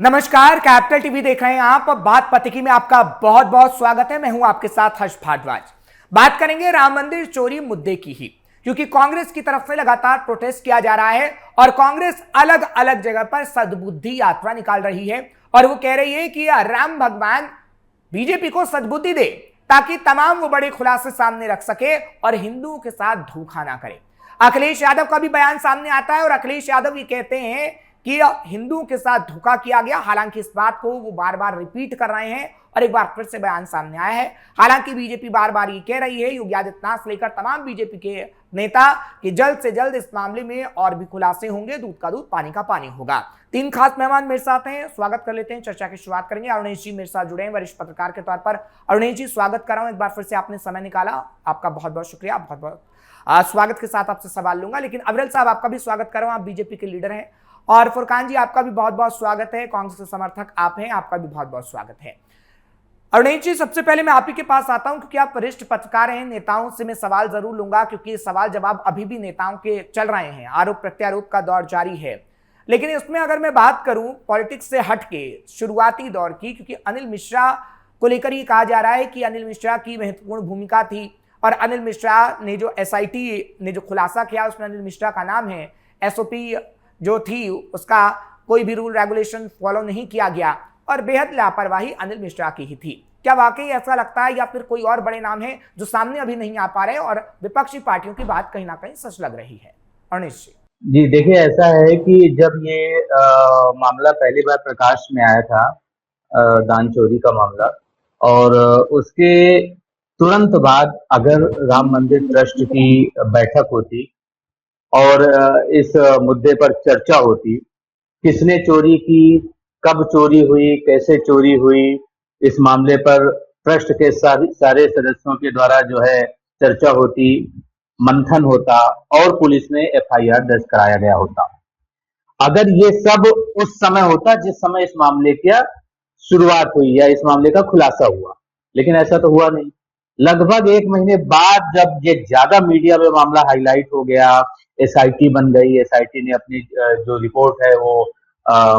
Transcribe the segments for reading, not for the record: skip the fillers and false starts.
नमस्कार, capital TV देख रहे हैं आप। बात पथिकी में आपका बहुत बहुत स्वागत है। मैं हूं आपके साथ हर्ष भारद्वाज। बात करेंगे राम मंदिर चोरी मुद्दे की ही, क्योंकि कांग्रेस की तरफ से लगातार प्रोटेस्ट किया जा रहा है और कांग्रेस अलग अलग जगह पर सद्बुद्धि यात्रा निकाल रही है और वो कह रही है कि राम भगवान बीजेपी को सद्बुद्धि दे ताकि तमाम वो बड़े खुलासे सामने रख सके और हिंदुओं के साथ धोखा ना करे। अखिलेश यादव का भी बयान सामने आता है और अखिलेश यादव ये कहते हैं कि हिंदुओं के साथ धोखा किया गया। हालांकि इस बात को वो बार बार रिपीट कर रहे हैं और एक बार फिर से बयान सामने आया है। हालांकि बीजेपी बार बार ये कह रही है, योगी आदित्यनाथ से लेकर तमाम बीजेपी के नेता, कि जल्द से जल्द इस मामले में और भी खुलासे होंगे, दूध का दूध पानी का पानी होगा। तीन खास मेहमान मेरे साथ हैं, स्वागत कर लेते हैं। चर्चा की शुरुआत करेंगे। अरुणेश जी मेरे साथ जुड़े हैं वरिष्ठ पत्रकार के तौर पर। अरुणेश जी, स्वागत कर रहा हूं। एक बार फिर से आपने समय निकाला, आपका बहुत बहुत शुक्रिया। बहुत बहुत स्वागत के साथ आपसे सवाल लूंगा, लेकिन अविरल साहब आपका भी स्वागत कर रहा हूं। आप बीजेपी के लीडर हैं। और फुरकान जी, आपका भी बहुत बहुत स्वागत है। कांग्रेस के समर्थक आप हैं, आपका भी बहुत बहुत स्वागत है। अरुणेश जी, सबसे पहले मैं आप ही के पास आता हूं, क्योंकि आप वरिष्ठ पत्रकार हैं। नेताओं से मैं सवाल जरूर लूंगा, क्योंकि सवाल जवाब अभी भी नेताओं के चल रहे हैं, आरोप प्रत्यारोप का दौर जारी है। लेकिन इसमें अगर मैं बात करूं पॉलिटिक्स से हट के शुरुआती दौर की, क्योंकि अनिल मिश्रा को लेकर ये कहा जा रहा है कि अनिल मिश्रा की महत्वपूर्ण भूमिका थी और अनिल मिश्रा ने जो एसआईटी ने जो खुलासा किया उसमें अनिल मिश्रा का नाम है। एसओपी जो थी उसका कोई भी रूल रेगुलेशन फॉलो नहीं किया गया और बेहद लापरवाही अनिल मिश्रा की ही थी। क्या वाकई ऐसा लगता है या फिर कोई और बड़े नाम हैं जो सामने अभी नहीं आ पा रहे और विपक्षी पार्टियों की बात कहीं ना कहीं सच लग रही है? अरुणेश जी देखिए, ऐसा है कि जब ये मामला पहली बार प्रकाश में आया था, दान चोरी का मामला, और उसके तुरंत बाद अगर राम मंदिर ट्रस्ट की बैठक होती और इस मुद्दे पर चर्चा होती, किसने चोरी की, कब चोरी हुई, कैसे चोरी हुई, इस मामले पर ट्रस्ट के सारे सदस्यों के द्वारा जो है चर्चा होती, मंथन होता और पुलिस में एफआईआर दर्ज कराया गया होता। अगर ये सब उस समय होता जिस समय इस मामले की शुरुआत हुई या इस मामले का खुलासा हुआ, लेकिन ऐसा तो हुआ नहीं। लगभग एक महीने बाद जब ये ज्यादा मीडिया में मामला हाईलाइट हो गया, एसआईटी बन गई, एसआईटी ने अपनी जो रिपोर्ट है वो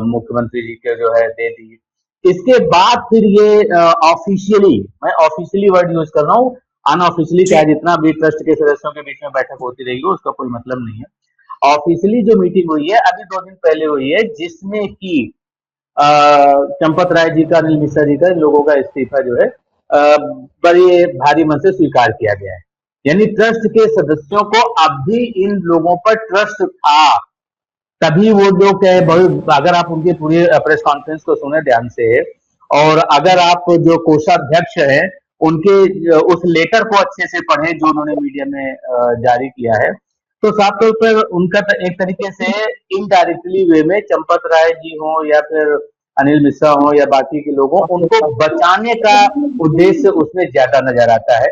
मुख्यमंत्री जी के जो है दे दी। इसके बाद फिर ये ऑफिशियली, मैं ऑफिशियली वर्ड यूज कर रहा हूँ, अनऑफिशियली चाहे जितना भी ट्रस्ट के सदस्यों के बीच में बैठक होती रहेगी उसका कोई मतलब नहीं है। ऑफिशियली जो मीटिंग हुई है अभी 2 दिन पहले हुई है, जिसमें कि चंपत राय जी का, अनिल मिश्रा जी का, इन लोगों का इस्तीफा जो है बड़े भारी मन से स्वीकार किया गया है। यानी ट्रस्ट के सदस्यों को अब भी इन लोगों पर ट्रस्ट था, तभी वो जो कहे। अगर आप उनके पूरी प्रेस कॉन्फ्रेंस को सुने ध्यान से, और अगर आप जो कोषाध्यक्ष है उनके उस लेटर को अच्छे से पढ़े जो उन्होंने मीडिया में जारी किया है, तो साफ तौर पर उनका एक तरीके से इनडायरेक्टली वे में चंपत राय जी हो या फिर अनिल मिश्रा हो या बाकी के लोगों, उनको बचाने का उद्देश्य उसमें ज्यादा नजर आता है।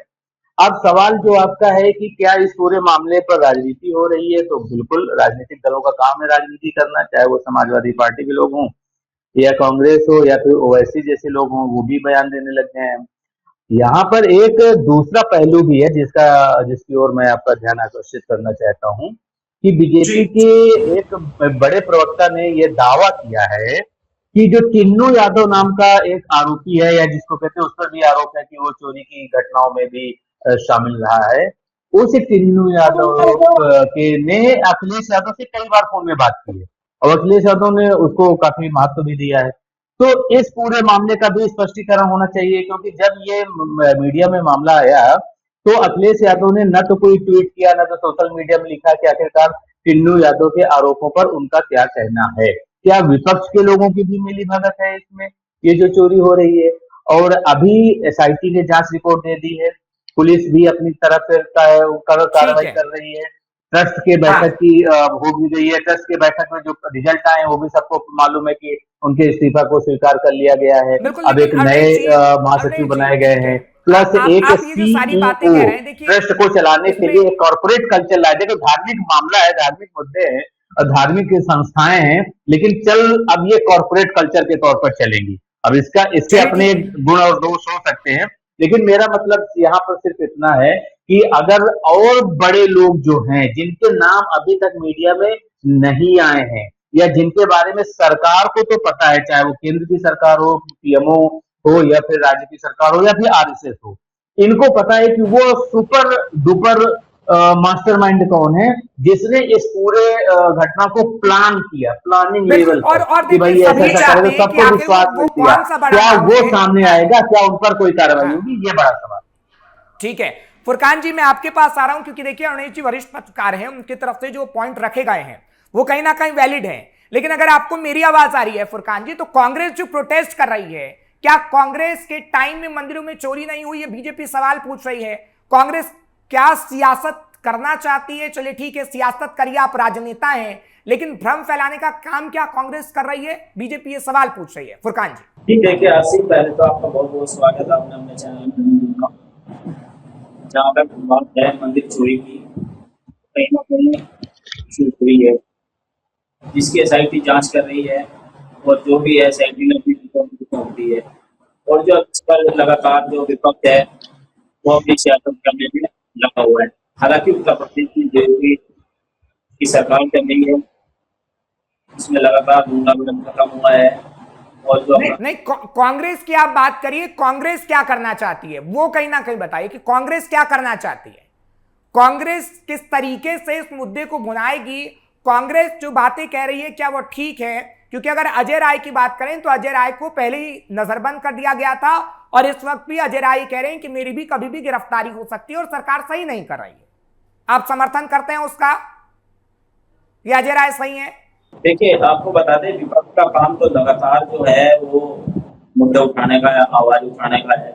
अब सवाल जो आपका है कि क्या इस पूरे मामले पर राजनीति हो रही है, तो बिल्कुल राजनीतिक दलों का काम है राजनीति करना, चाहे वो समाजवादी पार्टी के लोग हों या कांग्रेस हो या फिर ओवैसी जैसे लोग हों, वो भी बयान देने लग गए हैं। यहाँ पर एक दूसरा पहलू भी है जिसकी ओर मैं आपका ध्यान आकर्षित करना चाहता हूँ कि बीजेपी के एक बड़े प्रवक्ता ने यह दावा किया है कि जो टिन्नू यादव नाम का एक आरोपी है, या जिसको कहते हैं, उस पर भी आरोप है कि वो चोरी की घटनाओं में भी शामिल रहा है। उस टिन्नू यादव के ने अखिलेश यादव से कई बार फोन में बात की है और अखिलेश यादव ने उसको काफी महत्व भी दिया है। तो इस पूरे मामले का भी स्पष्टीकरण होना चाहिए, क्योंकि जब ये मीडिया में मामला आया तो अखिलेश यादव ने न तो कोई ट्वीट किया, न तो सोशल मीडिया में लिखा कि आखिरकार टिन्नू यादव के आरोपों पर उनका क्या कहना है। क्या विपक्ष के लोगों की भी मिलीभगत है इसमें, ये जो चोरी हो रही है? और अभी एसआईटी ने जांच रिपोर्ट दे दी है, पुलिस भी अपनी तरफ से कार्रवाई कर रही है, ट्रस्ट के बैठक की हो भी गई है। ट्रस्ट के बैठक में जो रिजल्ट आए वो भी सबको मालूम है कि उनके इस्तीफा को स्वीकार कर लिया गया है। अब एक नए महासचिव बनाए गए हैं, प्लस एक सीईओ ट्रस्ट को चलाने के लिए कॉर्पोरेट कल्चर लाए। देखो, धार्मिक मामला है, धार्मिक मुद्दे हैं, धार्मिक संस्थाएं हैं, लेकिन अब ये कॉर्पोरेट कल्चर के तौर पर चलेंगी। अब इसके अपने गुण और दोष हो सकते हैं, लेकिन मेरा मतलब यहाँ पर सिर्फ इतना है कि अगर और बड़े लोग जो हैं जिनके नाम अभी तक मीडिया में नहीं आए हैं या जिनके बारे में सरकार को तो पता है, चाहे वो केंद्र की सरकार हो, पीएमओ हो, या फिर राज्य की सरकार हो, या फिर आरएसएस हो, इनको पता है कि वो सुपर डुपर मास्टरमाइंड कौन है, जिसने इस पूरे घटना को प्लान किया, प्लानिंग बिल्कुल। लेवल पर, और कि देखिए भाई ऐसा सभी ऐसा चाहते करेगा, हैं कि सबको आखिर विश्वास वो में दिया, कौन सा बड़ा क्या नाम वो है। सामने आएगा, क्या उन पर कोई कार्रवाई हाँ होगी, ये बड़ा सवाल। ठीक है फुरकान जी, मैं आपके पास आ रहा हूं क्योंकि देखिए अरुणेश जी वरिष्ठ पत्रकार हैं, उनकी तरफ से जो पॉइंट रखे गए हैं वो कहीं ना कहीं वैलिड है। लेकिन अगर आपको मेरी आवाज आ रही है फुरकान जी, तो कांग्रेस जो प्रोटेस्ट कर रही है, क्या कांग्रेस के टाइम में मंदिरों में चोरी नहीं हुई है? बीजेपी सवाल पूछ रही है। कांग्रेस क्या सियासत करना चाहती है? चलिए ठीक है, सियासत करिए, आप राजनेता हैं, लेकिन भ्रम फैलाने का काम क्या कांग्रेस कर रही है? बीजेपी ये सवाल पूछ रही है। फुरकान जी। ठीक है कि आसिफ, पहले तो आपका बहुत बहुत स्वागत है आपने अपने चैनल में। जहाँ तक बात है मंदिर चोरी की, कहीं ना कहीं शुरू हुई है, जिसकी एसआईटी जांच कर रही है, और जो भी है एसआईटी ने अपनी रिपोर्ट सौंप दी है। और जो इस पर लगातार जो विपक्ष है वो अपनी सियासत करने में लगा हुआ है। हालांकि उत्तर प्रदेश में जो भी की सरकार चल रही है उसमें लगातार धूमधाम खत्म हुआ है। और जो नहीं, कांग्रेस की आप बात करिए, कांग्रेस क्या करना चाहती है वो कहीं ना कहीं बताइए कि कांग्रेस क्या करना चाहती है। कांग्रेस किस तरीके से इस मुद्दे को भुनाएगी? कांग्रेस जो बातें कह रही है क्या वो ठीक है? क्योंकि अगर अजय राय की बात करें तो अजय राय को पहले ही नजरबंद कर दिया गया था, और इस वक्त भी अजय राय कह रहे हैं कि मेरी भी कभी भी गिरफ्तारी हो सकती है और सरकार सही नहीं कर रही है। आप समर्थन करते हैं उसका? ये अजय राय सही है? देखिए, आपको बता दें, विपक्ष का काम तो लगातार जो है वो मुद्दे उठाने का, आवाज उठाने का है।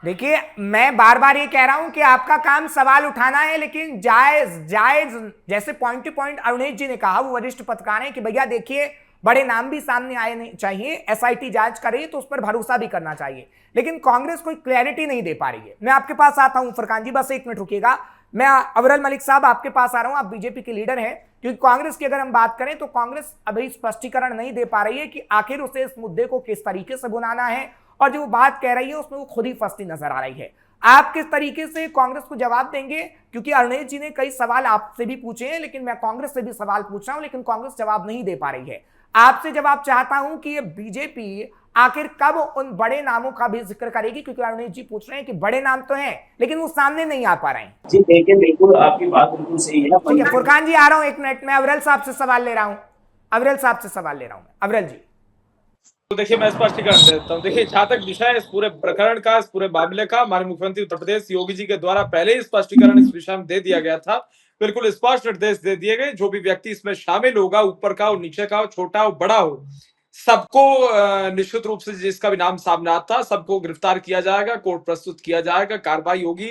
देखिए मैं बार बार ये कह रहा हूं कि आपका काम सवाल उठाना है, लेकिन जायज जायज, जैसे पॉइंट टू पॉइंट अरुणेश जी ने कहा, वो वरिष्ठ पत्रकार हैं, कि भैया देखिए बड़े नाम भी सामने आए नहीं चाहिए, एसआईटी जांच कर रही है तो उस पर भरोसा भी करना चाहिए। लेकिन कांग्रेस कोई क्लैरिटी नहीं दे पा रही है। मैं आपके पास आता हूं फुरकान जी, बस 1 मिनट रुकिएगा। मैं अवरल मलिक साहब आपके पास आ रहा हूं, आप बीजेपी के लीडर हैं। क्योंकि कांग्रेस की अगर हम बात करें तो कांग्रेस अभी स्पष्टीकरण नहीं दे पा रही है कि आखिर उसे इस मुद्दे को किस तरीके से बुलाना है, और जो वो बात कह रही है उसमें वो खुद ही फंसती नजर आ रही है। आप किस तरीके से कांग्रेस को जवाब देंगे? क्योंकि अरुणेश जी ने कई सवाल आपसे भी पूछे हैं, लेकिन मैं कांग्रेस से भी सवाल पूछ रहा हूं, लेकिन कांग्रेस जवाब नहीं दे पा रही है। आपसे जवाब चाहता हूं कि ये बीजेपी आखिर कब उन बड़े नामों का भी जिक्र करेगी? क्योंकि अरुणेश जी पूछ रहे हैं कि बड़े नाम तो हैं लेकिन वो सामने नहीं आ पा रहे हैं। जी देखिए, बिल्कुल आपकी बात बिल्कुल सही है। ठीक है फुरकान जी, आ रहा हूं 1 मिनट में। अवरल साहब से सवाल ले रहा हूं, अवरल साहब से सवाल ले रहा हूं। अवरल जी। तो देखिए, मैं स्पष्टीकरण देता हूँ। देखिए, जहां तक विषय इस पूरे प्रकरण का, इस पूरे मामले का, हमारे मुख्यमंत्री उत्तर प्रदेश योगी जी के द्वारा पहले ही स्पष्टीकरण इस विषय में दे दिया गया था। बिल्कुल स्पष्ट निर्देश दे दिए गए, जो भी व्यक्ति इसमें शामिल होगा, ऊपर का हो, नीचे का हो, छोटा हो, बड़ा हो, सबको निश्चित रूप से जिसका भी नाम सामने आता, सबको गिरफ्तार किया जाएगा, कोर्ट प्रस्तुत किया जाएगा, कार्रवाई होगी,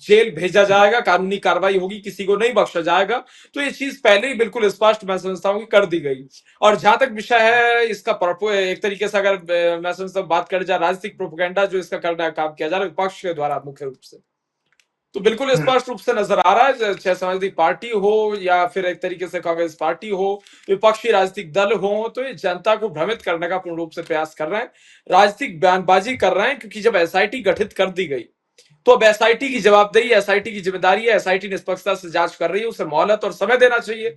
जेल भेजा जाएगा, कानूनी कार्रवाई होगी, किसी को नहीं बख्शा जाएगा। तो ये चीज पहले ही बिल्कुल स्पष्ट मैं समझता हूँ कि कर दी गई। और जहां तक विषय है इसका, एक तरीके से अगर मैं समझता हूँ बात करें जाए, राजनीतिक प्रोपेगेंडा जो इसका करना काम किया जा रहा है विपक्ष के द्वारा मुख्य रूप से, तो बिल्कुल स्पष्ट रूप से नजर आ रहा है, चाहे समाजवादी पार्टी हो या फिर एक तरीके से कांग्रेस पार्टी हो, विपक्षी राजनीतिक दल हो, तो ये जनता को भ्रमित करने का पूर्ण रूप से प्रयास कर रहे हैं, राजनीतिक बयानबाजी कर रहे हैं। क्योंकि जब एसआईटी गठित कर दी गई तो अब एसआईटी की जवाबदेही, एसआईटी की जिम्मेदारी है, एसआईटी निष्पक्षता से जांच कर रही है, उसे मोहलत और समय देना चाहिए।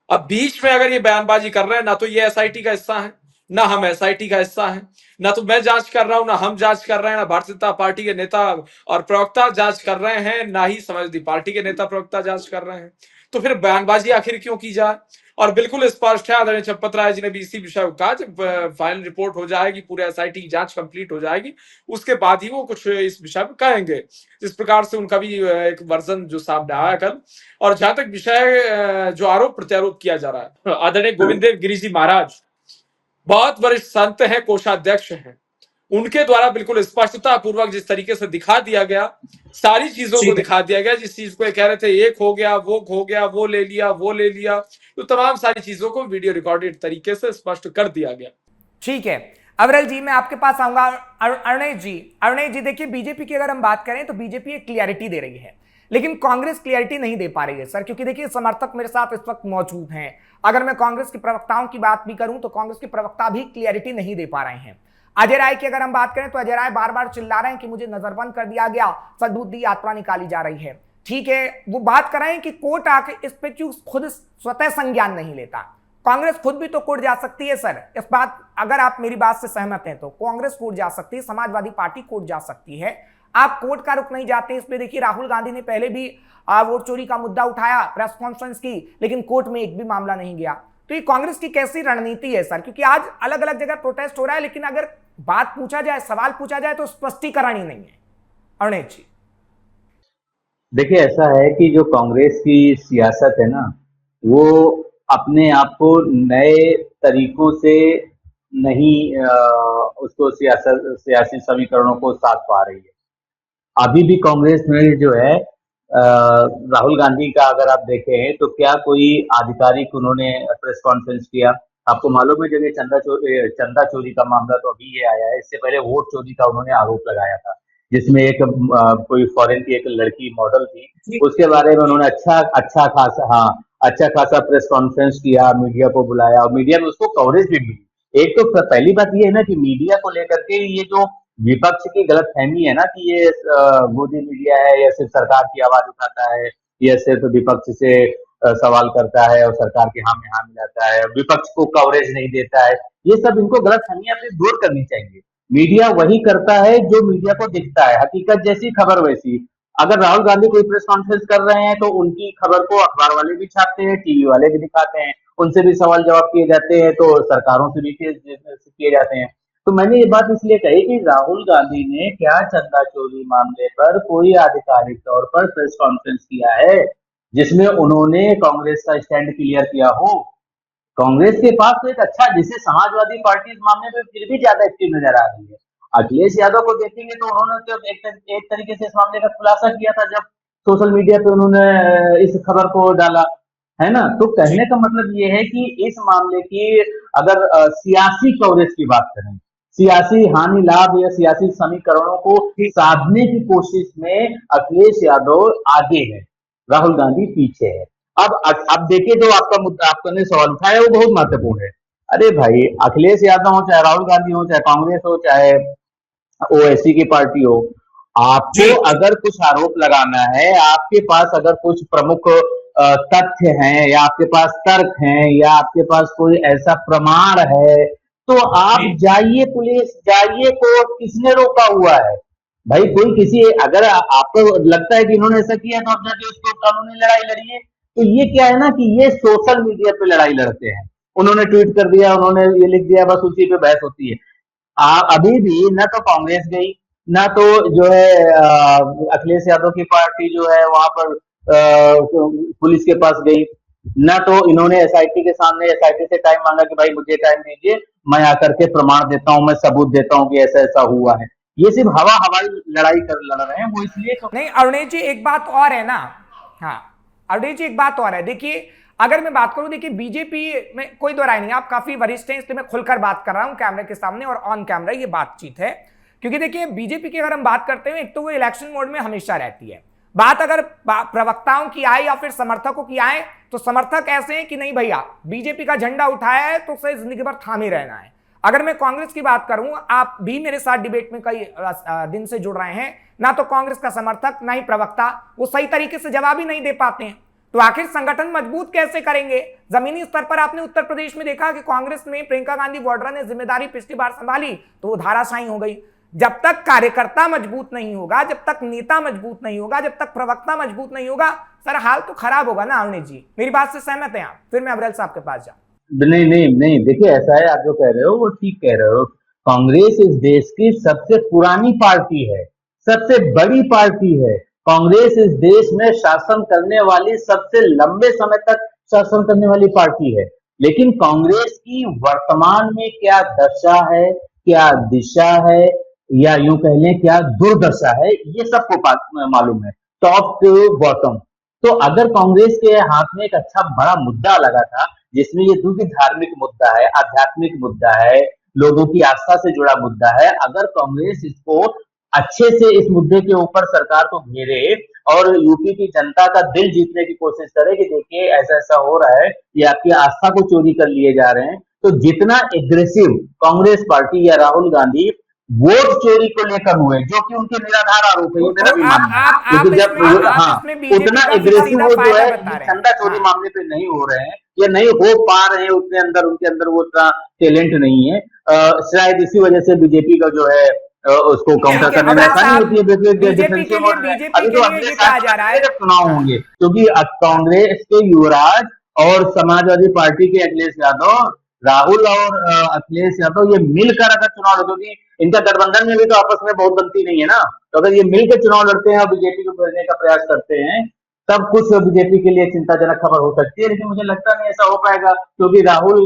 अब बीच में अगर ये बयानबाजी कर रहे हैं, ना तो ये एसआईटी का हिस्सा है, ना हम एसआईटी का हिस्सा है, ना तो मैं जांच कर रहा हूं, ना हम जांच कर रहे हैं, ना भारतीय जनता पार्टी के नेता और प्रवक्ता जांच कर रहे हैं, ना ही समाजवादी पार्टी के नेता प्रवक्ता जांच कर रहे हैं। तो फिर बयानबाजी आखिर क्यों की जाए? और बिल्कुल स्पष्ट है, आदरणीय चंपत राय जी ने भी इसी विषय को कहा, जब फाइनल रिपोर्ट हो जाएगी, पूरे एसआईटी की जांच कंप्लीट हो जाएगी, उसके बाद ही वो कुछ इस विषय में कहेंगे। इस प्रकार से उनका भी एक वर्जन जो सामने आया कल। और जहां तक विषय जो आरोप प्रत्यारोप किया जा रहा है, आदरणीय गोविंद देव गिरी जी महाराज बहुत वरिष्ठ संत हैं, कोषाध्यक्ष हैं, उनके द्वारा बिल्कुल स्पष्टता पूर्वक जिस तरीके से दिखा दिया गया, सारी चीजों को दिखा दिया गया, जिस चीज को कह रहे थे एक हो गया, वो खो गया, वो ले लिया, वो ले लिया, तो तमाम सारी चीजों को वीडियो रिकॉर्डेड तरीके से स्पष्ट कर दिया गया। ठीक है अवरल जी, मैं आपके पास आऊंगा। अरुणेश जी देखिए, बीजेपी की अगर हम बात करें तो बीजेपी एक क्लियरिटी दे रही है, लेकिन कांग्रेस क्लियरिटी नहीं दे पा रही है सर। क्योंकि देखिए समर्थक मेरे साथ इस वक्त मौजूद हैं। अगर मैं कांग्रेस के प्रवक्ताओं की बात भी करूं तो कांग्रेस के प्रवक्ता भी क्लियरिटी नहीं दे पा रहे हैं। अजय राय की अगर हम बात करें तो अजय राय बार बार चिल्ला रहे हैं कि मुझे नजरबंद कर दिया गया, सद्बुद्धि यात्रा निकाली जा रही है। ठीक है, वो बात कर रहे हैं कि कोर्ट आके इस पे क्यों खुद स्वतः संज्ञान नहीं लेता। कांग्रेस खुद भी तो कूट जा सकती है सर। इस बात, अगर आप मेरी बात से सहमत हैं तो कांग्रेस कूट जा सकती है, समाजवादी पार्टी कूट जा सकती है। आप कोर्ट का रुख नहीं जाते। इसमें देखिए राहुल गांधी ने पहले भी वोट चोरी का मुद्दा उठाया, प्रेस कॉन्फ्रेंस की, लेकिन कोर्ट में एक भी मामला नहीं गया। तो ये कांग्रेस की कैसी रणनीति है सर? क्योंकि आज अलग अलग जगह प्रोटेस्ट हो रहा है, लेकिन अगर बात पूछा जाए, सवाल पूछा जाए तो स्पष्टीकरण ही नहीं है। अरुणेश जी, देखिए, ऐसा है कि जो कांग्रेस की सियासत है ना, वो अपने आप को नए तरीकों से नहीं उसको सियासी समीकरणों को साध पा रही है। अभी भी कांग्रेस में जो है राहुल गांधी का अगर आप देखें तो क्या कोई आधिकारिक उन्होंने प्रेस कॉन्फ्रेंस किया? आपको मालूम है जब ये चंदा चोरी का मामला तो अभी ये आया है, इससे पहले वोट चोरी का उन्होंने आरोप लगाया था, जिसमें एक कोई फॉरेन की एक लड़की मॉडल थी, उसके बारे में उन्होंने अच्छा खासा प्रेस कॉन्फ्रेंस किया, मीडिया को बुलाया और मीडिया में उसको कवरेज भी मिली। एक तो पहली बात ये है ना कि मीडिया को लेकर के ये जो विपक्ष की गलतफहमी है ना कि ये मोदी मीडिया है या सिर्फ सरकार की आवाज उठाता है या सिर्फ विपक्ष से सवाल करता है और सरकार के हाँ में हाँ मिलाता है, विपक्ष को कवरेज नहीं देता है, ये सब इनको गलतफहमियां अपनी दूर करनी चाहिए। मीडिया वही करता है जो मीडिया को दिखता है, हकीकत जैसी खबर वैसी। अगर राहुल गांधी कोई प्रेस कॉन्फ्रेंस कर रहे हैं तो उनकी खबर को अखबार वाले भी छापते हैं, टीवी वाले भी दिखाते हैं, उनसे भी सवाल जवाब किए जाते हैं, तो सरकारों से भी किए जाते हैं। तो मैंने ये बात इसलिए कही कि राहुल गांधी ने क्या चंदा चोरी मामले पर कोई आधिकारिक तौर पर प्रेस कॉन्फ्रेंस किया है जिसमें उन्होंने कांग्रेस का स्टैंड क्लियर किया हो? कांग्रेस के पास तो एक अच्छा, जिसे समाजवादी पार्टी इस मामले में फिर भी ज्यादा एक्टिव नजर आ रही है। अखिलेश यादव को देखेंगे तो उन्होंने तो एक तरीके से इस मामले का खुलासा किया था जब सोशल मीडिया पे उन्होंने इस खबर को डाला, है ना। तो कहने का मतलब ये है कि इस मामले की अगर सियासी कवरेज की बात करें, सियासी हानि लाभ या सियासी समीकरणों को साधने की कोशिश में अखिलेश यादव आगे है, राहुल गांधी पीछे है। अब देखिए, जो आपका मुद्दा आपने सवाल उठाया वो बहुत महत्वपूर्ण है। अरे भाई, अखिलेश यादव हो चाहे राहुल गांधी हो चाहे कांग्रेस हो चाहे ओवैसी की पार्टी हो, आपको अगर कुछ आरोप लगाना है, आपके पास अगर कुछ प्रमुख तथ्य हैं या आपके पास तर्क हैं या आपके पास कोई ऐसा प्रमाण है तो आप जाइए, पुलिस जाइए, कोर्ट, किसने रोका हुआ है भाई? कोई किसी, अगर आपको लगता है कि इन्होंने ऐसा किया तो आप जाके उसको कानूनी लड़ाई लड़िए। तो ये क्या है ना कि ये सोशल मीडिया पे लड़ाई लड़ते हैं, उन्होंने ट्वीट कर दिया, उन्होंने ये लिख दिया, बस उसी पे बहस होती है। अभी भी न तो कांग्रेस गई, ना तो जो है अखिलेश यादव की पार्टी जो है वहां पर पुलिस के पास गई, ना तो इन्होंने एसआईटी के सामने एसआईटी से टाइम मांगा कि भाई मुझे टाइम दीजिए, मैं आकर के प्रमाण देता हूं, मैं सबूत देता हूं कि ऐसा ऐसा हुआ है। ये सिर्फ हवाई लड़ाई लड़ रहे हैं वो, इसलिए नहीं अरुणेश जी, एक बात और है ना। हाँ अरुणेश जी, एक बात और है। देखिए, अगर मैं बात करूं, देखिए बीजेपी में कोई दो राय नहीं, आप काफी वरिष्ठ हैं इसलिए मैं खुलकर बात कर रहा हूं कैमरे के सामने और ऑन कैमरा ये बातचीत है। क्योंकि देखिए बीजेपी की अगर हम बात करते हैं, एक तो वो इलेक्शन मोड में हमेशा रहती है। बात अगर प्रवक्ताओं की आए या फिर समर्थकों की आए तो समर्थक ऐसे हैं कि नहीं भैया, बीजेपी का झंडा उठाया है तो उसे जिंदगी भर थामे रहना है। अगर मैं कांग्रेस की बात करूं, आप भी मेरे साथ डिबेट में कई दिन से जुड़ रहे हैं, ना तो कांग्रेस का समर्थक ना ही प्रवक्ता वो सही तरीके से जवाब ही नहीं दे पाते हैं। तो आखिर संगठन मजबूत कैसे करेंगे? जमीनी स्तर पर आपने उत्तर प्रदेश में देखा कि कांग्रेस में प्रियंका गांधी वाड्रा ने जिम्मेदारी पिछली बार संभाली तो वो धाराशायी हो गई। जब तक कार्यकर्ता मजबूत नहीं होगा, जब तक नेता मजबूत नहीं होगा, जब तक प्रवक्ता मजबूत नहीं होगा, सर हाल तो खराब होगा ना। अरुण जी, मेरी बात से सहमत हैं आप? फिर मैं अब्रेल साहब के पास जाऊं। नहीं, देखिए ऐसा है, आप जो कह रहे हो वो ठीक कह रहे हो। कांग्रेस इस देश की सबसे पुरानी पार्टी है, सबसे बड़ी पार्टी है। कांग्रेस इस देश में शासन करने वाली, सबसे लंबे समय तक शासन करने वाली पार्टी है। लेकिन कांग्रेस की वर्तमान में क्या दशा है, क्या दिशा है, या यूं कह लें क्या दुर्दशा है, ये सबको मालूम है, टॉप टू बॉटम। तो अगर कांग्रेस के हाथ में एक अच्छा बड़ा मुद्दा लगा था, जिसमें ये क्योंकि धार्मिक मुद्दा है, आध्यात्मिक मुद्दा है, लोगों की आस्था से जुड़ा मुद्दा है, अगर कांग्रेस इसको अच्छे से इस मुद्दे के ऊपर सरकार को घेरे और यूपी की जनता का दिल जीतने की कोशिश करे कि देखिए ऐसा ऐसा हो रहा है, ये आपकी आस्था को चोरी कर लिए जा रहे हैं, तो जितना एग्रेसिव कांग्रेस पार्टी या राहुल गांधी वोट चोरी को लेकर हुए, जो कि उनके निराधार आरोप है, ये मेरा भी मानना है। लेकिन जब हाँ उतना एग्रेसिव वो जो है चंदा चोरी मामले पे नहीं हो रहे हैं या नहीं हो पा रहे हैं, उतने अंदर उनके अंदर वो उतना टैलेंट नहीं है। शायद इसी वजह से बीजेपी का जो है उसको काउंटर करने में आसानी होती है। बीजेपी के लिए ये कहा जा रहा है जब चुनाव होंगे, क्योंकि कांग्रेस के युवराज और समाजवादी पार्टी के अखिलेश यादव, राहुल और अखिलेश यादव, ये मिलकर अगर चुनाव लड़े, क्योंकि इनका गठबंधन में भी तो आपस में बहुत बनती नहीं है ना, तो अगर ये मिलकर चुनाव लड़ते हैं और बीजेपी को भेजने का प्रयास करते हैं, तब कुछ बीजेपी के लिए चिंताजनक खबर हो सकती है। लेकिन मुझे लगता नहीं ऐसा हो पाएगा, क्योंकि राहुल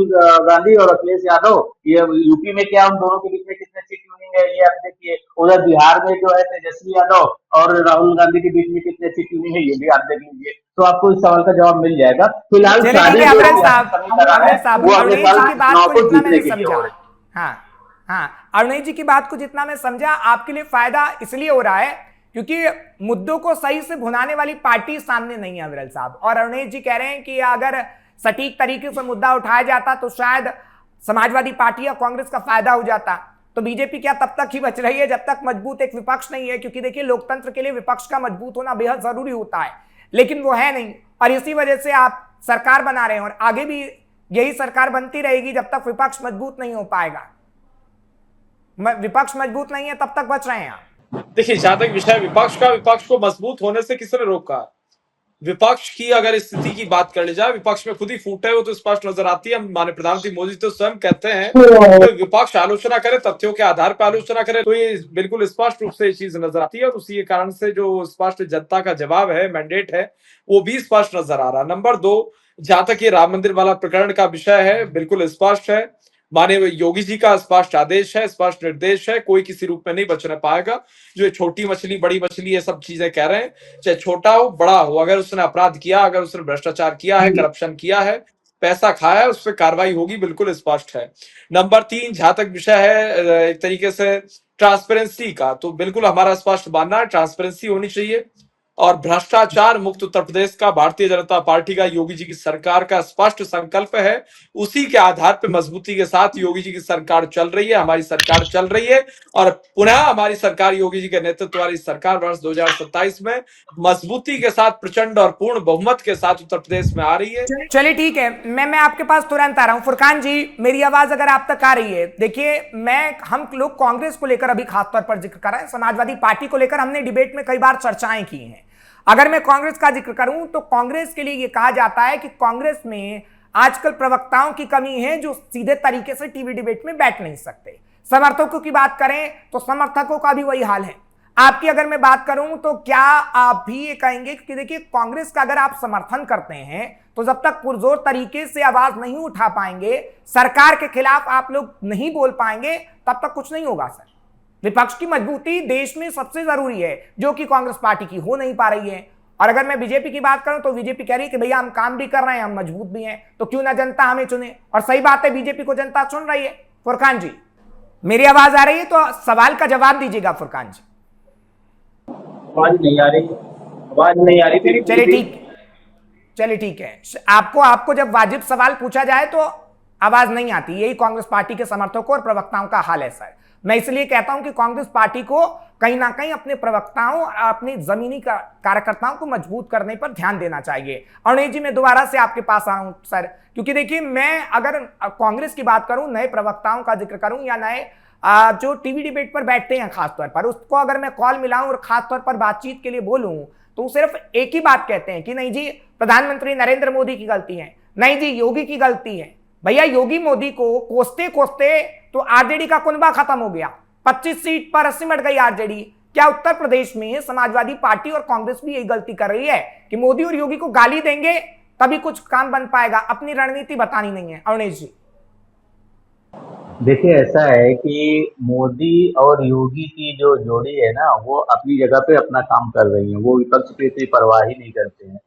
गांधी और अखिलेश यादव, ये यूपी में क्या उन दोनों के बीच में कितने सीट ट्यूनिंग है ये आप देखिए। उधर बिहार में जो है तेजस्वी यादव और राहुल गांधी के बीच में कितने सीट ट्यूनिंग है ये भी आप देख लीजिए, तो आपको इस सवाल का जवाब मिल जाएगा। फिलहाल अरुणेश जी की बात को जितना मैं समझा, आपके लिए फायदा इसलिए हो रहा है क्योंकि मुद्दों को सही से भुनाने वाली पार्टी सामने नहीं है विरल साहब। और अरुणेश जी कह रहे हैं कि अगर सटीक तरीके से मुद्दा उठाया जाता तो शायद समाजवादी पार्टी या कांग्रेस का फायदा हो जाता। तो बीजेपी क्या तब तक ही बच रही है जब तक मजबूत एक विपक्ष नहीं है, क्योंकि देखिए लोकतंत्र के लिए विपक्ष का मजबूत होना बेहद जरूरी होता है, लेकिन वो है नहीं। और इसी वजह से आप सरकार बना रहे हैं और आगे भी यही सरकार बनती रहेगी जब तक विपक्ष मजबूत नहीं हो पाएगा। विपक्ष मजबूत नहीं है तब तक बच रहे हैं आप। देखिए, जहां तक विषय विपक्ष का, विपक्ष को मजबूत होने से किसने रोका? विपक्ष की अगर स्थिति की बात कर ली जाए, विपक्ष में खुद ही फूट है, वो तो स्पष्ट नजर आती है। माननीय प्रधानमंत्री मोदी तो स्वयं कहते हैं तो विपक्ष आलोचना करे, तथ्यों के आधार पर आलोचना करे, तो ये बिल्कुल स्पष्ट रूप से ये चीज नजर आती है। और उसी के कारण से जो स्पष्ट जनता का जवाब है, मैंडेट है, वो भी स्पष्ट नजर आ रहा। नंबर 2, जहां तक ये राम मंदिर वाला प्रकरण का विषय है, बिल्कुल स्पष्ट है, माननीय योगी जी का स्पष्ट आदेश है, स्पष्ट निर्देश है, कोई किसी रूप में नहीं बचने पाएगा। जो छोटी मछली बड़ी मछली ये सब चीजें कह रहे हैं, चाहे छोटा हो बड़ा हो, अगर उसने अपराध किया, अगर उसने भ्रष्टाचार किया है, करप्शन किया है, पैसा खाया है, उस पर कार्रवाई होगी, बिल्कुल स्पष्ट है। नंबर 3, जहां तक विषय है एक तरीके से ट्रांसपेरेंसी का, तो बिल्कुल हमारा स्पष्ट मानना है ट्रांसपेरेंसी होनी चाहिए। और भ्रष्टाचार मुक्त उत्तर प्रदेश का भारतीय जनता पार्टी का, योगी जी की सरकार का स्पष्ट संकल्प है। उसी के आधार पर मजबूती के साथ योगी जी की सरकार चल रही है, हमारी सरकार चल रही है। और पुनः हमारी सरकार, योगी जी के नेतृत्व वाली सरकार वर्ष 2027 में मजबूती के साथ, प्रचंड और पूर्ण बहुमत के साथ उत्तर प्रदेश में आ रही है। चलिए ठीक है, मैं आपके पास तुरंत आ रहा हूं। फुरकान जी, मेरी आवाज अगर आप तक आ रही है, देखिए हम लोग कांग्रेस को लेकर अभी खासतौर पर जिक्र कर रहे हैं, समाजवादी पार्टी को लेकर हमने डिबेट में कई बार चर्चाएं की हैं। अगर मैं कांग्रेस का जिक्र करूं तो कांग्रेस के लिए यह कहा जाता है कि कांग्रेस में आजकल प्रवक्ताओं की कमी है जो सीधे तरीके से टीवी डिबेट में बैठ नहीं सकते। समर्थकों की बात करें तो समर्थकों का भी वही हाल है। आपकी अगर मैं बात करूं तो क्या आप भी ये कहेंगे कि देखिए कांग्रेस का अगर आप समर्थन करते हैं तो जब तक पुरजोर तरीके से आवाज नहीं उठा पाएंगे, सरकार के खिलाफ आप लोग नहीं बोल पाएंगे, तब तक कुछ नहीं होगा सर। विपक्ष की मजबूती देश में सबसे जरूरी है, जो कि कांग्रेस पार्टी की हो नहीं पा रही है। और अगर मैं बीजेपी की बात करूं तो बीजेपी कह रही है कि भैया हम काम भी कर रहे हैं, हम मजबूत भी हैं, तो क्यों ना जनता हमें चुने। और सही बात है, बीजेपी को जनता चुन रही है। फुरकान जी, मेरी आवाज आ रही है तो सवाल का जवाब दीजिएगा। फुरकान जी, आवाज नहीं आ रही, आवाज नहीं आ रही। चलिए ठीक है, आपको जब वाजिब सवाल पूछा जाए तो आवाज नहीं आती, यही कांग्रेस पार्टी के समर्थकों और प्रवक्ताओं का हाल है सर। मैं इसलिए कहता हूं कि कांग्रेस पार्टी को कहीं ना कहीं अपने प्रवक्ताओं और अपने जमीनी कार्यकर्ताओं को मजबूत करने पर ध्यान देना चाहिए। अरुणेश जी, मैं दोबारा से आपके पास आ रहा हूं सर, क्योंकि देखिए मैं अगर कांग्रेस की बात करूं, नए प्रवक्ताओं का जिक्र करूं या नए जो टीवी डिबेट पर बैठते हैं खासतौर पर, उसको अगर मैं कॉल मिलाऊं और खासतौर पर बातचीत के लिए बोलूं तो सिर्फ एक ही बात कहते हैं कि नहीं जी प्रधानमंत्री नरेंद्र मोदी की गलती है, नहीं जी योगी की गलती है। भैया योगी मोदी को कोसते कोसते तो आरजेडी का कुनबा खत्म हो गया, 25 सीट पर सिमट गई आरजेडी। क्या उत्तर प्रदेश में समाजवादी पार्टी और कांग्रेस भी यही गलती कर रही है कि मोदी और योगी को गाली देंगे तभी कुछ काम बन पाएगा, अपनी रणनीति बतानी नहीं है? अरुणेश जी, देखिए ऐसा है कि मोदी और योगी की जो जोड़ी है ना, वो अपनी जगह पे अपना काम कर रही है, वो विपक्ष की इतनी परवाह ही नहीं करते हैं,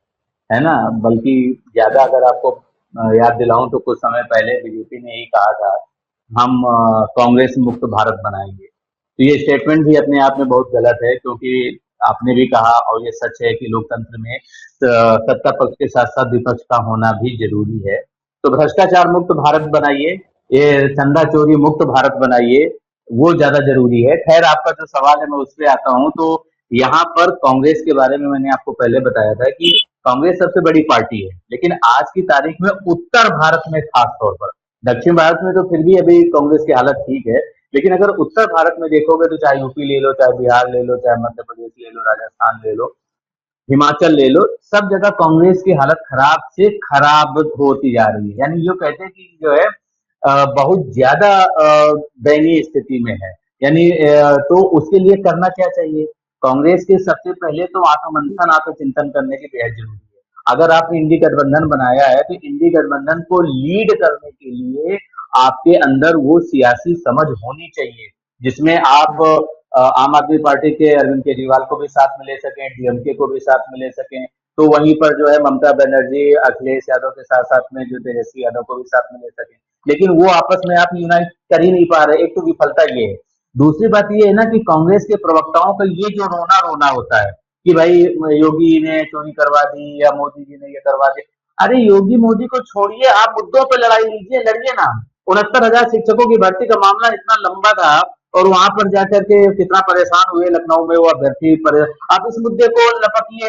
है ना। बल्कि ज्यादा अगर आपको याद दिलाऊं तो कुछ समय पहले बीजेपी ने यही कहा था, हम कांग्रेस मुक्त भारत बनाएंगे। तो ये स्टेटमेंट भी अपने आप में बहुत गलत है, क्योंकि आपने भी कहा और ये सच है कि लोकतंत्र में सत्ता पक्ष के साथ साथ विपक्ष का होना भी जरूरी है। तो भ्रष्टाचार मुक्त भारत बनाइए, ये चंदा चोरी मुक्त भारत बनाइए, वो ज्यादा जरूरी है। खैर, आपका जो सवाल है मैं उस पे आता हूँ। तो यहाँ पर कांग्रेस के बारे में मैंने आपको पहले बताया था कि कांग्रेस सबसे बड़ी पार्टी है, लेकिन आज की तारीख में उत्तर भारत में खास तौर पर, दक्षिण भारत में तो फिर भी अभी कांग्रेस की हालत ठीक है, लेकिन अगर उत्तर भारत में देखोगे तो चाहे यूपी ले लो, चाहे बिहार ले लो, चाहे मध्य प्रदेश ले लो, राजस्थान ले लो, हिमाचल ले लो, सब जगह कांग्रेस की हालत खराब से खराब होती जा रही है। यानी जो कहते हैं कि जो है बहुत ज्यादा दयनीय स्थिति में है। यानी तो उसके लिए करना क्या चाहिए? कांग्रेस के सबसे पहले तो आत्ममंथन, आत्मचिंतन करने की बेहद जरूरी है। अगर आपने इंडी गठबंधन बनाया है तो इंडी गठबंधन को लीड करने के लिए आपके अंदर वो सियासी समझ होनी चाहिए, जिसमें आप आम आदमी पार्टी के अरविंद केजरीवाल को भी साथ में ले सकें, डीएमके को भी साथ में ले सकें, तो वहीं पर जो है ममता बनर्जी, अखिलेश यादव के साथ साथ में जो तेजस्वी यादव को भी साथ में ले सकें, लेकिन वो आपस में आप यूनाइट कर ही नहीं पा रहे। एक तो विफलता ये है। दूसरी बात ये है ना कि कांग्रेस के प्रवक्ताओं का ये जो रोना रोना होता है कि भाई योगी ने चोरी करवा दी या मोदी जी ने ये करवा दी। अरे योगी मोदी को छोड़िए, आप मुद्दों पर लड़ाई लीजिए, लड़िए ना। 69,000 शिक्षकों की भर्ती का मामला इतना लंबा था और वहां पर जाकर के कितना परेशान हुए लखनऊ में वो अभ्यर्थी पर। आप इस मुद्दे को लपकिए।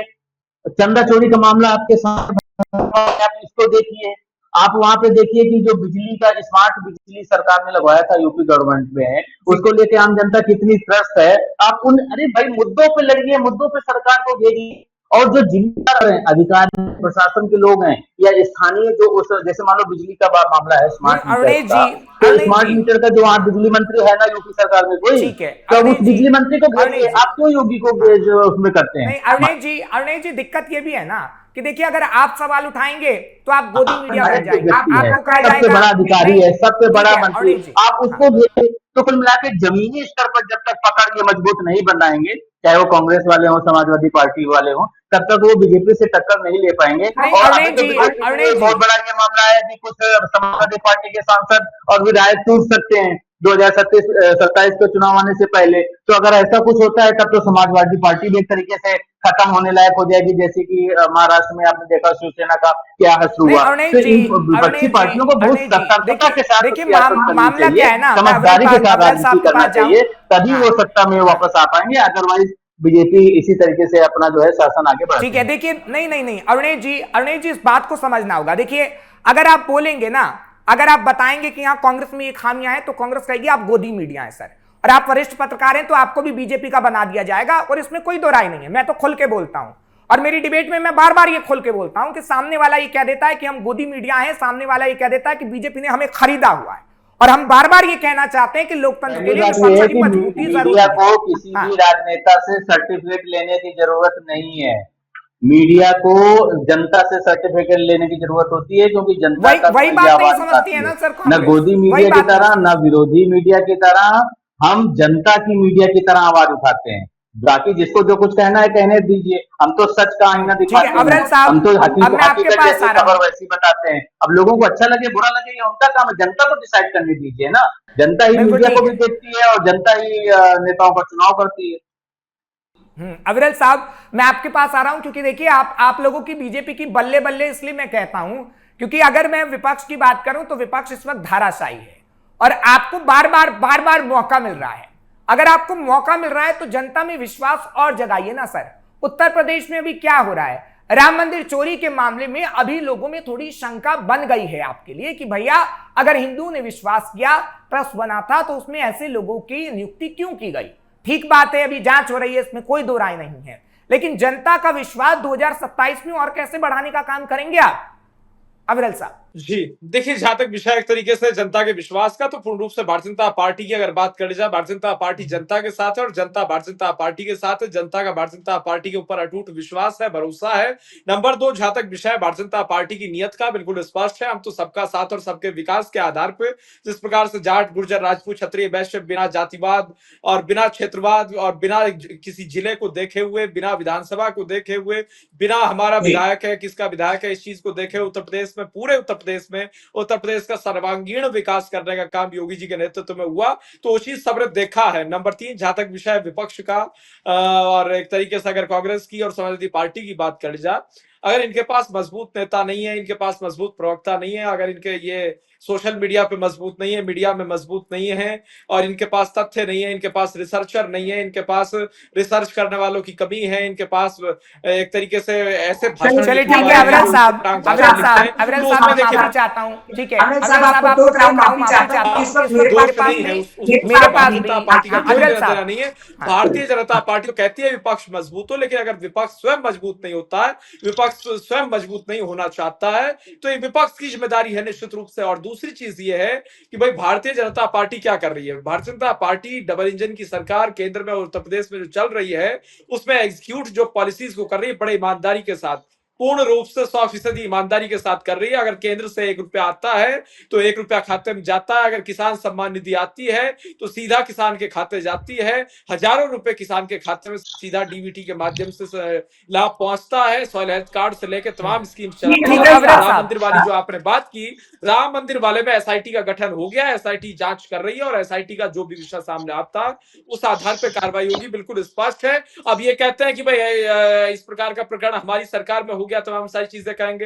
चंदा चोरी का मामला आपके सामने, आप इसको देखिए। आप वहां पे देखिए कि जो बिजली का स्मार्ट बिजली सरकार ने लगवाया था यूपी गवर्नमेंट में, उसको लेके आम जनता कितनी त्रस्त है। आप उन, अरे भाई मुद्दों पे लड़िए, मुद्दों पे सरकार को भेजिए। और जो जिम्मेदार है, अधिकारी प्रशासन के लोग हैं या स्थानीय जो उस, जैसे मान लो बिजली का मामला है स्मार्ट मीटर अरुणेश का, जी, तो अरुणेश स्मार्ट जी, मीटर का जो वहाँ बिजली मंत्री है ना यूपी सरकार में कोई, ठीक है तो अब अरुणेश उस जी, बिजली मंत्री को अरुणेश भेजिए। जी, आप क्यों योगी को जो उसमें करते हैं? नहीं अरुणेश जी दिक्कत ये भी है ना कि देखिए अगर आप सवाल उठाएंगे तो आप गोदी मीडिया बन जाएंगे, आपको कहा सबसे जाएगा बड़ा अधिकारी नहीं, है, सबसे बड़ा ठीक है मंत्री, अरुणेश जी, आप उसको भेजिए। तो कुल मिला के जमीनी स्तर पर जब तक पकड़ ये मजबूत नहीं बनाएंगे, चाहे वो कांग्रेस वाले हों, समाजवादी पार्टी वाले हों, तब तक वो बीजेपी से टक्कर नहीं ले पाएंगे। नहीं और अभी अरुणेश तो जी, बीजेपी के लिए अरुणेश बहुत जी, बड़ा ये मामला है कि कुछ समाजवादी पार्टी के सांसद और विधायक टूट सकते हैं 2027 के चुनाव आने से पहले। तो अगर ऐसा कुछ होता है तब तो समाजवादी पार्टी भी एक तरीके से खत्म होने लायक हो जाएगी, जैसे कि महाराष्ट्र में आपने देखा शिवसेना का क्या हश्र नहीं हुआ। अरुणेश तो जी, इन विपक्षी पार्टियों को बहुत अरुणेश जी, सतर्कता के साथ देखिए सियासत करनी मामला क्या चाहिए, है ना, मैं समझदारी के साथ अविरल साहब राजनीति के करना पास जाऊं। चाहिए, तभी हाँ, वो सत्ता में वापस आ पाएंगे। अदरवाइज बीजेपी इसी तरीके से अपना जो है शासन आगे ठीक बढ़ाती है। है। देखिए नहीं अरुणेश जी इस बात को समझना होगा। देखिए अगर आप बोलेंगे ना, अगर आप बताएंगे कि यहाँ कांग्रेस में ये खामियां हैं तो कांग्रेस कहेगी आप गोदी मीडिया है सर, और आप वरिष्ठ पत्रकार हैं तो आपको भी बीजेपी का बना दिया जाएगा, और इसमें कोई दो राय नहीं है। मैं तो खुल के बोलता हूं और मेरी डिबेट में मैं बार बार ये खोल के बोलता हूं कि सामने वाला ये कह देता है कि हम गोदी मीडिया हैं, सामने वाला ये कह देता है कि बीजेपी ने हमें खरीदा हुआ है, और हम बार बार ये कहना चाहते हैं कि लोकतंत्र के पहली लिए बात यह विपक्ष है की कि मजबूती जरूरी मीडिया है। को किसी हाँ, भी राजनेता से सर्टिफिकेट लेने की जरूरत नहीं है। मीडिया को जनता से सर्टिफिकेट लेने की जरूरत होती है, क्योंकि जनता का वही कोई बात नहीं आवाज समझती उठाती है है। ना सर न कांग्रेस, गोदी वही मीडिया की बात तरह, नहीं। न विरोधी मीडिया की तरह, हम जनता की मीडिया की तरह आवाज उठाते हैं। बाकी जिसको जो कुछ कहना है कहने दीजिए, हम तो सच का आईना ठीक है दिखाते हैं, अविरल हम तो साहब, अब मैं आपके हकीकत पास जैसी आ रहा खबर हूं। वैसी बताते हैं। अब लोगों को अच्छा लगे बुरा लगे ये उनका काम है, जनता को डिसाइड करने दीजिए ना। जनता ही बिल्कुल मीडिया ठीक को भी है। देखती है और जनता ही नेताओं का चुनाव करती है। अविरल साहब मैं आपके पास आ रहा हूं, क्योंकि देखिए आप लोगों की बीजेपी की बल्ले बल्ले इसलिए मैं कहता हूं क्योंकि अगर मैं विपक्ष की बात करूं तो विपक्ष इस वक्त धाराशायी है, और आपको बार बार मौका मिल रहा है। अगर आपको मौका मिल रहा है तो जनता में विश्वास और जगाइए ना सर। उत्तर प्रदेश में अभी क्या हो रहा है, राम मंदिर चोरी के मामले में अभी लोगों में थोड़ी शंका बन गई है आपके लिए कि भैया अगर हिंदू ने विश्वास किया, ट्रस्ट बना था, तो उसमें ऐसे लोगों की नियुक्ति क्यों की गई। ठीक बात है, अभी जांच हो रही है, इसमें कोई दो राय नहीं है, लेकिन जनता का विश्वास 2027 में और कैसे बढ़ाने का काम करेंगे आप अविरल साहब? जी देखिए, जहां तक विषय एक तरीके से जनता के विश्वास का, तो पूर्ण रूप से भारतीय जनता पार्टी की अगर बात करी जाए, भारतीय जनता पार्टी जनता के साथ है और जनता भारतीय जनता पार्टी के साथ है। जनता का भारतीय जनता पार्टी के ऊपर अटूट विश्वास है, भरोसा है। नंबर 2, जहां तक विषय भारतीय जनता पार्टी की नीयत का बिल्कुल स्पष्ट है। हम तो सबका साथ और सबके विकास के आधार पर, जिस प्रकार से जाट गुर्जर राजपूत क्षत्रिय वैश्य बिना जातिवाद और बिना क्षेत्रवाद और बिना किसी जिले को देखे हुए, बिना विधानसभा को देखे हुए, बिना हमारा विधायक है किसका विधायक है इस चीज को देखे, उत्तर प्रदेश में, पूरे उत्तर प्रदेश का सर्वांगीण विकास करने का काम योगी जी के नेतृत्व में हुआ, तो वो चीज सबने देखा है। नंबर 3, जहां तक विषय विपक्ष का और एक तरीके से अगर कांग्रेस की और समाजवादी पार्टी की बात करी जाए, अगर इनके पास मजबूत नेता नहीं है, इनके पास मजबूत प्रवक्ता नहीं है, अगर इनके ये सोशल मीडिया पे मजबूत नहीं है, मीडिया में मजबूत नहीं है, और इनके पास तथ्य नहीं है, इनके पास रिसर्चर नहीं है, इनके पास रिसर्च करने वालों की कमी है, इनके पास एक तरीके से ऐसे भाषण चलिए लिखने ठीक वाले है हैं अविरल जो साहब, उच्च अविरल भाषण लिखते साहब, हैं, अविरल तो साहब उसमें मैं देखिए माफी चाहता हूँ, ठीक है अविरल अविरल साहब, साहब आपको आपको दो राउंड माफी माफी चाहता चाहता हूँ। हूँ, इस वक्त मेरे मेरे पास नहीं है, भी उसमें मेरे भारतीय पास जनता भी पार्टी का कोई अविरल लेना देना साहब, नहीं है। हाँ, भारतीय जनता पार्टी तो कहती है विपक्ष मजबूत हो, लेकिन अगर विपक्ष स्वयं मजबूत नहीं होता है, विपक्ष स्वयं मजबूत नहीं होना चाहता है, तो ये विपक्ष की जिम्मेदारी है निश्चित रूप से। और दूसरी चीज ये है कि भाई भारतीय जनता पार्टी क्या कर रही है। Bharatiya Janata party double engine की सरकार केंद्र में और उत्तर प्रदेश में जो चल रही है, उसमें एग्जीक्यूट जो पॉलिसीज को कर रही है बड़े ईमानदारी के साथ, पूर्ण रूप से 100% ईमानदारी के साथ कर रही है। अगर केंद्र से 1 रुपया आता है तो 1 रुपया खाते में जाता है, अगर किसान सम्मान निधि आती है तो सीधा किसान के खाते जाती है, हजारों रुपए किसान के खाते में सीधा डीबीटी के माध्यम से लाभ पहुंचता है। सॉइल हेल्थ कार्ड से लेकर तमाम स्कीम चलाई ठीक जा है रही है। अविरल राम साहब, मंदिर वाली जो आपने बात की, राम मंदिर वाले में एसआईटी का गठन हो गया, एसआईटी जांच कर रही है, और एसआईटी का जो भी विषय सामने आता है उस आधार पर कार्रवाई होगी, बिल्कुल स्पष्ट है। अब ये कहते हैं कि भाई इस प्रकार का प्रकरण हमारी सरकार में हो गया, तमाम सारी चीजें कहेंगे,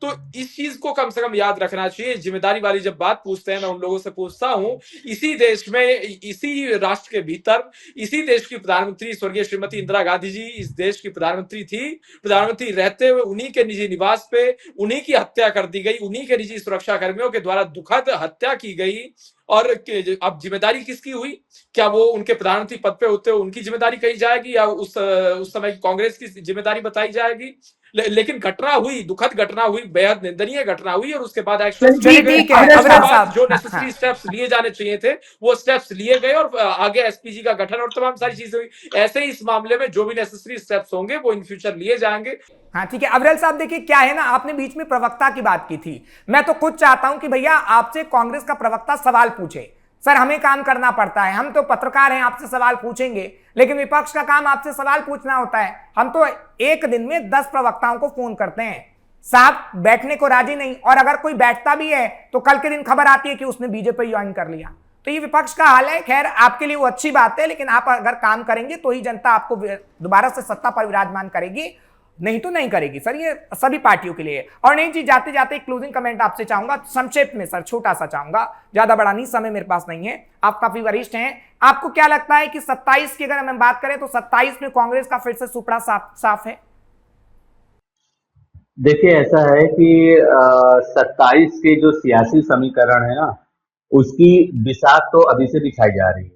तो इस चीज को कम से कम याद रखना चाहिए। जिम्मेदारी वाली जब बात पूछते हैं, मैं उन लोगों से पूछता हूं, इसी देश में, इसी राष्ट्र के भीतर, इसी देश की प्रधानमंत्री स्वर्गीय श्रीमती इंदिरा गांधी जी इस देश की प्रधानमंत्री थी, प्रधानमंत्री रहते हुए उन्हीं के निजी निवास पे उन्हीं की हत्या कर दी गई, उन्हीं के निजी सुरक्षा कर्मियों के द्वारा दुखद हत्या की गई। और अब जिम्मेदारी किसकी हुई? क्या वो उनके प्रधानमंत्री पद पे होते हुए उनकी जिम्मेदारी कही जाएगी, या उस समय कांग्रेस की जिम्मेदारी बताई जाएगी? लेकिन घटना हुई, दुखद घटना हुई, बेहद निंदनीय घटना हुई, और उसके बाद एक्शन चलिए ठीक है उसके अविरल बाद साहब, जो हाँ, नेसेसरी स्टेप्स लिए जाने चाहिए थे वो स्टेप्स लिए गए, और आगे एसपीजी का गठन और तमाम सारी चीजें हुई। ऐसे ही इस मामले में जो भी नेसेसरी स्टेप्स होंगे वो इन फ्यूचर लिए जाएंगे। हाँ ठीक है अविरल साहब, देखिए क्या है ना, आपने बीच में प्रवक्ता की बात की थी, मैं तो खुद चाहता हूं कि भैया आपसे कांग्रेस का प्रवक्ता सवाल पूछे। सर हमें काम करना पड़ता है, हम तो पत्रकार हैं, आपसे सवाल पूछेंगे, लेकिन विपक्ष का काम आपसे सवाल पूछना होता है। हम तो एक दिन में 10 प्रवक्ताओं को फोन करते हैं, साहब बैठने को राजी नहीं, और अगर कोई बैठता भी है तो कल के दिन खबर आती है कि उसने बीजेपी ज्वाइन कर लिया। तो ये विपक्ष का हाल है। खैर आपके लिए वो अच्छी बात है, लेकिन आप अगर काम करेंगे तो ही जनता आपको दोबारा से सत्ता पर विराजमान करेगी, नहीं तो नहीं करेगी। सर ये सभी पार्टियों के लिए। और नहीं जी, जाते जाते क्लोजिंग कमेंट आपसे चाहूंगा, संक्षेप में सर, छोटा सा चाहूंगा, ज्यादा बड़ा नहीं, समय मेरे पास नहीं है, आप काफी वरिष्ठ हैं। आपको क्या लगता है कि 27 की अगर हम बात करें तो 27 में कांग्रेस का फिर से सुपड़ा साफ है? देखिए ऐसा है कि 27 के जो सियासी समीकरण है ना, उसकी बिसात तो अभी से दिखाई जा रही है,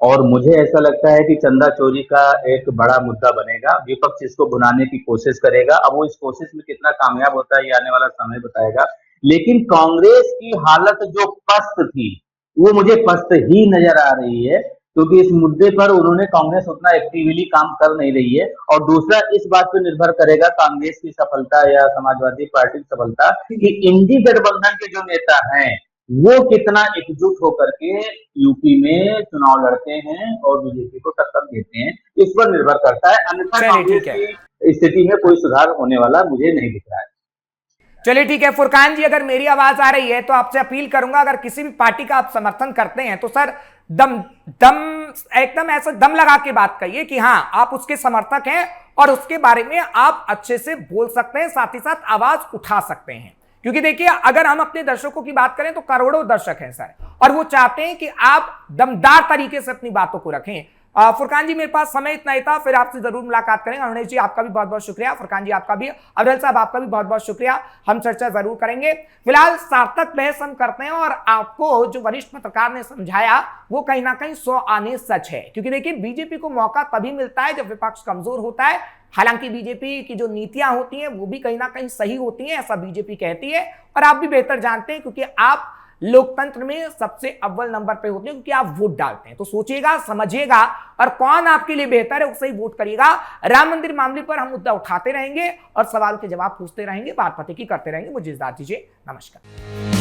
और मुझे ऐसा लगता है कि चंदा चोरी का एक बड़ा मुद्दा बनेगा। विपक्ष इसको भुनाने की कोशिश करेगा, अब वो इस कोशिश में कितना कामयाब होता है ये आने वाला समय बताएगा। लेकिन कांग्रेस की हालत जो पस्त थी, वो मुझे पस्त ही नजर आ रही है, क्योंकि इस मुद्दे पर उन्होंने, कांग्रेस उतना एक्टिवली काम कर नहीं रही है। और दूसरा इस बात पर निर्भर करेगा कांग्रेस की सफलता या समाजवादी पार्टी की सफलता कि इंडी गठबंधन के जो नेता हैं वो कितना एकजुट होकर के यूपी में चुनाव लड़ते हैं और बीजेपी को टक्कर देते हैं, इस पर निर्भर करता है। अन्यथा कांग्रेस की स्थिति में कोई सुधार होने वाला मुझे नहीं दिख रहा है। चलिए ठीक है फुरकान जी, अगर मेरी आवाज आ रही है तो आपसे अपील करूंगा, अगर किसी भी पार्टी का आप समर्थन करते हैं तो सर एकदम ऐसा दम लगा के बात करिए कि हाँ आप उसके समर्थक हैं और उसके बारे में आप अच्छे से बोल सकते हैं, साथ ही साथ आवाज उठा सकते हैं। क्योंकि देखिए अगर हम अपने दर्शकों की बात करें तो करोड़ों दर्शक हैं सर, और वो चाहते हैं कि आप दमदार तरीके से अपनी बातों को रखें। फुरकान जी मेरे पास समय इतना ही था, फिर आपसे जरूर मुलाकात करेंगे। अरुणेश जी आपका भी बहुत बहुत शुक्रिया, फुरकान जी आपका भी, अविरल साहब आपका भी बहुत बहुत शुक्रिया, हम चर्चा जरूर करेंगे। फिलहाल सार्थक बहस हम करते हैं, और आपको जो वरिष्ठ पत्रकार ने समझाया वो कहीं ना कहीं 100 आने सच है। क्योंकि देखिए बीजेपी को मौका तभी मिलता है जब विपक्ष कमजोर होता है। हालांकि बीजेपी की जो नीतियां होती हैं वो भी कहीं ना कहीं सही होती हैं, ऐसा बीजेपी कहती है, और आप भी बेहतर जानते हैं क्योंकि आप लोकतंत्र में सबसे अव्वल नंबर पे होते हैं, क्योंकि आप वोट डालते हैं। तो सोचिएगा, समझिएगा, और कौन आपके लिए बेहतर है उससे ही वोट करिएगा। राम मंदिर मामले पर हम मुद्दा उठाते रहेंगे और सवाल के जवाब पूछते रहेंगे, बात पते की करते रहेंगे। मुझे इजाजत दीजिए, नमस्कार।